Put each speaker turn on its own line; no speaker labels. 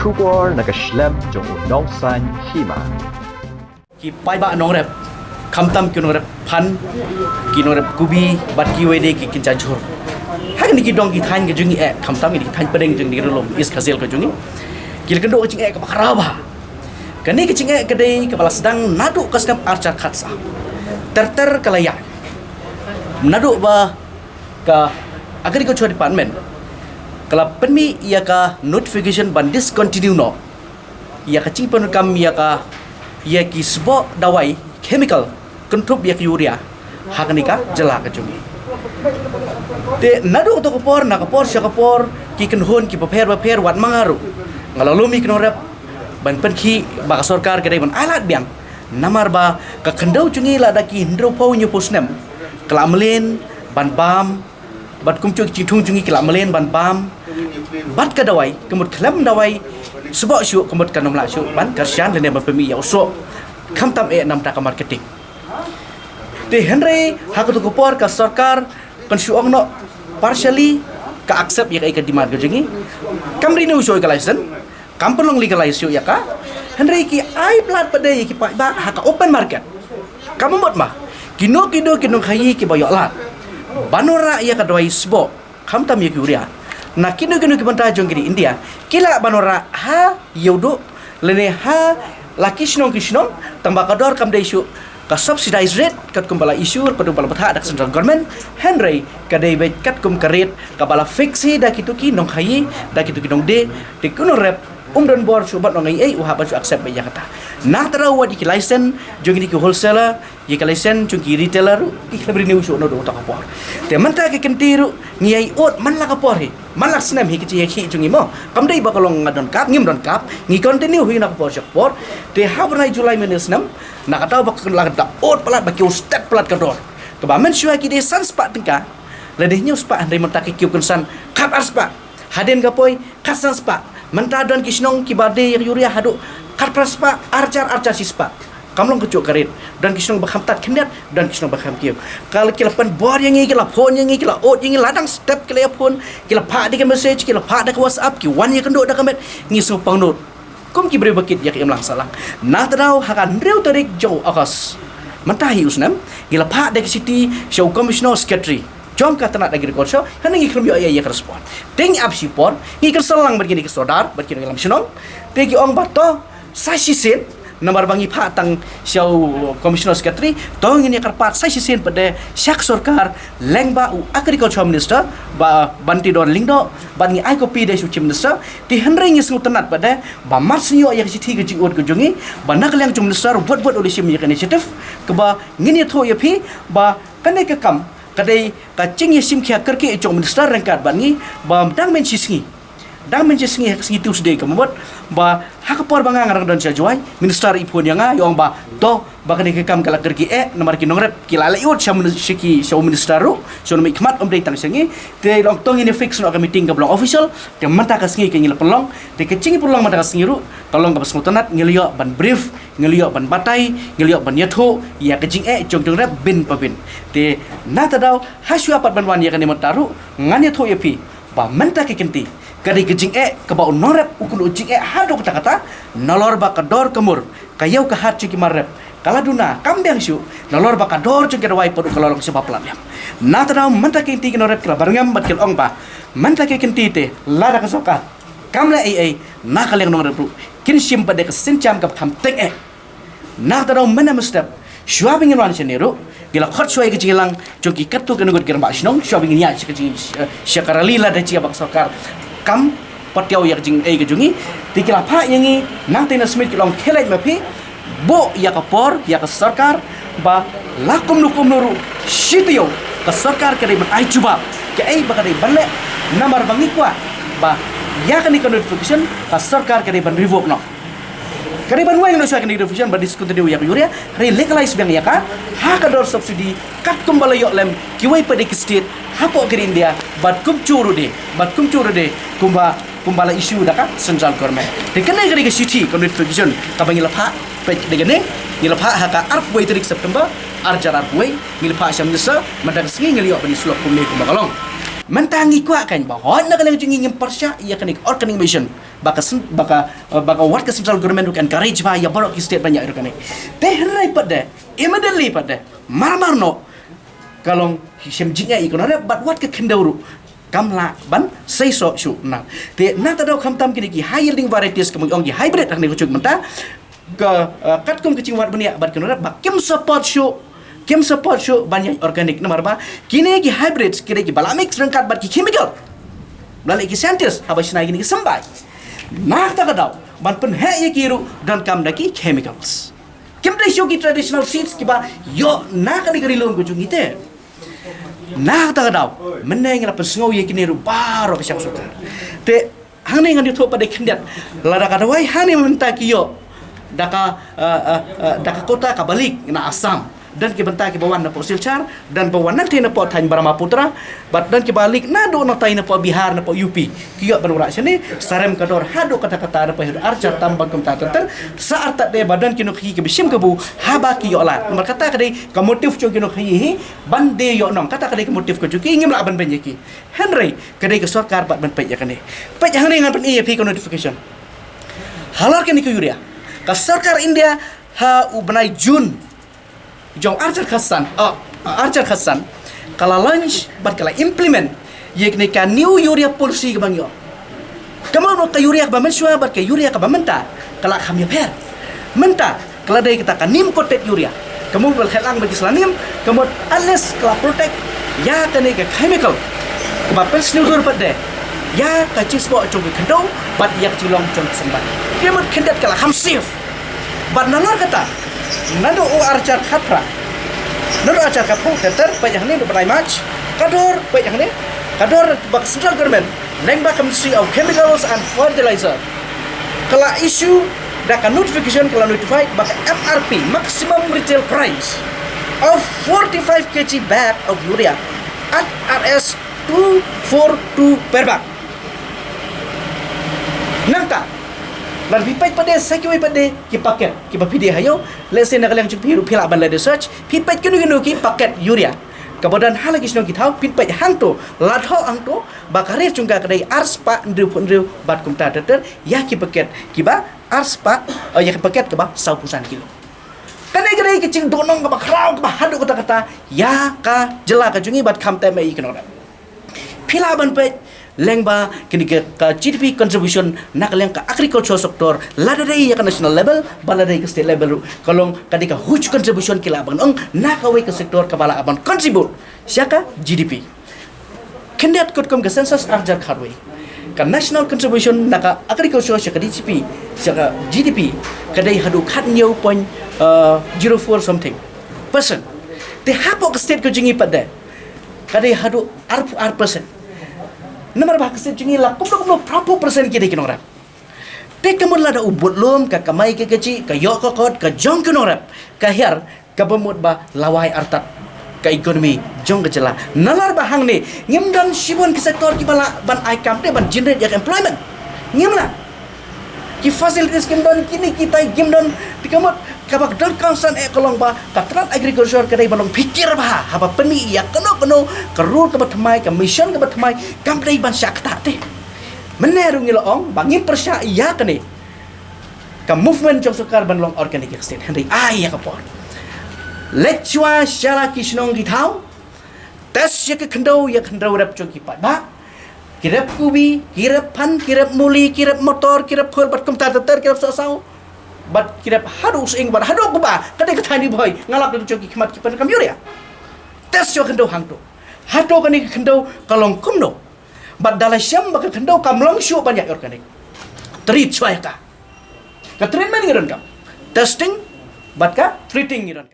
Shubor nakaslem jong unongsan hima.
Ki pai ba nong rep kamtam ki nong rep pan ki nong rep kubi bat ki wede ki kincha jhor hang ni ki dong ki than ki jungi e kamtam ni than pedeng jung ni rolom is khazel ko jungi ki kendo ki ching e ka kharaba kani ki ching e ka dei ka bala sedang nadu ka sedang archar khatsa ter kalaya nadu ba ka agriculture department kala penmi ia ka notification ban discontinue no ia ka ching pon kam ia ka ia ki sbo dawai chemical control ia ki urea hakanika jala ka jungi te nadu to kapor na kapor sya kapor ki kenhon ki paper wat mangaru ngalalumi kno rep ban penki ba ka sarkar kedai ban alat biang namar ba ka kendau jungi la daki hindro pau nyu posnem klamlen ban bam bat kumcu citung jungi klamlen ban bam bat ka dawai kemut klam dawai sebab syuk kemut kanom la syuk ban karsian lene ban pemi ya usok kam tam e nam ta ka marketing te henry hakatu kopor ka sarkar kan syuang no partially ka accept ya ka demand ka jungi kam renew syuk ka license kam pelong legalize syuk ya ka henry ki ai plat pade ki pa ba haka open market kamu mot ma kino khayi ki bayok lat banora ya ka dawai sbo kam tam ya ki uria na kino ki banta jong di India kila banora ha yodo lene ha laki sinong tambah kador kam dai syu ka subsidized rate kat kum bala issue padu bala batha dak central government henry ka dai bet kat kum ka rate ka bala fixi da kituki nong khayi da kituki nong de kuno rep dan bor subat nong ai uha ba accept ba kata na tara wa di license jong di ki wholesaler ye ka license jong ki retailer ki khabri ni usu no do ta kapor te manta ke kentiru ngi ai ot man la kapor he man la snem hi ki chi jong mo kam dai ba kalong ngadon kap ngim don kap ngi continue hui na kapor jakpor te ha bernai julai menes nam na kata ba la da ot palat ba ki step palat ka dor ke ba men syua ki de san spa tingka ledeh nyu spa andai manta ki kunsan kap arspa haden gapoi kasan spa manta don kisnong kibade yuria hadu karpraspa arcar sispa kamlong kecuk karit dan kisnong bakhamtat kendat dan kisnong bakham kiu kal kilapan bor yang kila phone yang kila ot yang ladang step kila phone kila pha di message kila pha da whatsapp ki wan yang kendo da kamet ngi so pangnut kum ki bre bakit yak imlang salang na tadau hakan reu tarik jo akas mentahi usnam kila pha da city show commissioner secretary jom kata nak lagi rekod show kan ngi krum yo ya respon ting up support ngi kerselang begini ke sodar begini dalam senong tegi ong bato sashi sen nomor bangi pha tang show commissioner secretary tong ini karpat sashi sen pada syak sarkar lengba u agriculture minister ba banti don lingdo bangi ai kopi de suci minister ti henry ngi sungut tenat pada ba marsinyo ya sithi ke jiot ke jongi ba nak leng jung minister buat oleh sim initiative ke ba ngini tho ya phi ba kanai ke kam kadai ka cing sim khia kerki jong minister rangkat bangi ba dang men singi singi Tuesday kamot ba hakapor bangang rang don jawai minister ipon yang yong ba to ba kani ke kam kala kerki nomor ki nongrep ki lala iut syam shiki syam minister ru so mi khmat om dei tang singi te long tong ini fix no ka meeting ka blong official te mata ka singi ke ngil pelong te ke cing pelong mata ka singi ru tolong ka basmutanat ngilio ban brief ngilio ban batai ngilio ban yatho ya ke jing jong rep bin pabin te na tadau hasyu apat ban wan ya kan mataru ngane tho ya pi ba menta ke kenti kadai ke jing ke ba norep ukun jing hado kata nolor ba ka dor kemur kayau ka hat ciki marep kala duna kambiang syu nolor ba ka dor ciki rawai podu kalorong sebab lam na tadau menta ke kenti ke norep kala barngam bat kel ong ba menta ke kenti te lara ka sokat kamla ai na kaleng norep kin sim pada ke sencam ka kam teng na tadau mana mestep syuabing wan senero gila khot suai ke jingilang joki katu ke nugut gerba snong syuabing nya ke syakarali la da ci abak sokar kam patiau yak jing ke jungi tikila pha yangi nang tina smith kilong khelai mapi bo ya ka por ya ka sarkar ba lakum nukum nuru sitio ka sarkar ke ban ai cuba ke ai ba ka dei banle namar bangi kwa ba ya ka ni notification ka sarkar ke ban revoke no kariban wa Indonesia kan division ba diskutio yak yuria re legalize bang yaka ha ka dor subsidi kat kumbala yok lem kiwai pada ke state hapo ke India bat kum churu de kumbala isu daka central government de kenai ke city constitution ka bangila pha pe de gene ngila pha ha ka arp wai 3 September arjar arp wai ngila pha syam nisa madang singi ngili yok bani sulok kumne kumbagalong mentangi kuat kan bahwa nak kena jungi ngim persya ia kena organic mission baka what ke central government can encourage ba ya borok state banyak kan teh rai pada immediately pada marmarno kalong hisham jinga ikonore but what ke kendau kamla ban sei so shu na te na ta dau kham tam kini ki high yielding varieties ke mong hybrid tak ne ko chuk menta ke kat kum kecing wat benia bat kenora ba kem support shu banyak organic nomor ba kini ki hybrids kini ki balamik serangkat bat ki chemical balai ki scientist habis na gini ki sambai nah ta kadau ban pen he ye kiru dan kam daki chemicals kem dai shu ki traditional seeds ki ba yo na kali lom ko jungite nah ta kadau meneng na pesngau ye kini ru baro pesang sukar te hang ngan di tho pada kendat lada kada wai hani menta ki yo daka kota kabalik na Assam dan ke bentar ke bawan na po Silchar dan bawan nanti na po Thani Brahmaputra bat dan ke balik na do na tay na po Bihar na po UP kiyo banura sini sarem kador hado kata-kata na po arca tambang kumta ter sa arta de badan kino ki bishim ke bu haba kiyo la nomor kata kadai ka motif cho kino hi bande yo nong kata kadai ka motif ko ki ngim la ban benjeki Henry kadai ke sarkar bat ban pe ya kane pe yang ni ngan pen EAP ko notification halar ke ni ko yuria ka sarkar India ha ubnai Jun jong Archer Hassan kalau launch bat kala implement yakni ka new urea policy ke bangyo kamu no ka urea ba mensua bat ke urea ka ba menta kala khamya pher menta kala dai kita ka nim coated urea kamu bal khalang bagi selanim kamu unless kala protect ya kane ka chemical ba pes new dur pat de ya ka chisbo chong ke kendo bat yak chilong chong sembat kemot kendat kala kham safe bat nalar kata nado o arcar khatra nado arcar khapung teter pa yang ni do balai match kador pa yang ni kador bak central government lengba Ministry of Chemicals and Fertilizer kala issue da ka notification kala notified bak MRP maximum retail price of 45 kg bag of urea at Rs 242 per bag nangka dan pipai pada sekiwai pada ki paket ki bapide hayo let's say nak yang cupi rupiah ban la research pipai kenu ki paket urea kemudian hal lagi senang kita pipai hangto latho angto bakare cungga kedai arspa ndru bat kumta teter ya ki paket ki ba arspa ya ki paket ke ba 100 kilo kadai kecing donong ke ba krau ke ba hadu kata-kata ya ka jela ka jungi bat kham tai mai kenora pila ban pe lengba kini ke GDP contribution nak leng ke agriculture sector ladai ya ke national level baladai ke state level kalong kadika huge contribution kila bang ong nak away ke sektor kepala abang contribute siaka GDP kendat kutkum ke census arjar kharwe ke national contribution nak agriculture siaka GDP kadai hadu khat new point 04 something percent te hapok state ko jingi pada kadai hadu R% nomor bahak state jungi la kumlo proper persen kita kinora te kamur lada ubut lom ka kamai ke keci ka yok kokot ka jong kinora ka her ka bemut ba lawai artat ka ekonomi jong kecela nalar bahang ni ngim dan sibon ke sektor ki bala ban aikam te ban generate yak employment ngim la ki facilities kim don kini kita gim don tikamot kabak don concern ekolong ba katrat agriculture kadai balong pikir ba haba peni ya keno kerul ke batmai ke mission ke batmai kam dai ban syakta te meneru ngilong bangin persya ya kene ka movement jong sukar ban long organic state henry ai ya kapor lectua syara kisnong di thau tes ya ke kendo rap jong kipat ba kirap kubi, kirap pan, kirap muli, kirap motor, kirap khol bat kum tater, kirap sosau. Bat kirap harus ing bat hadu kuba, kadai katani boy, ngalap du joki khmat kipan kam yuria. Tes yo kendo hangto. Hado kani kendo kalong kumno. Bat dalai syam bak kendo kam long syu banyak organik. Treat chwai ka. Ka treatment ngiran kam. Testing bat ka treating ngiran.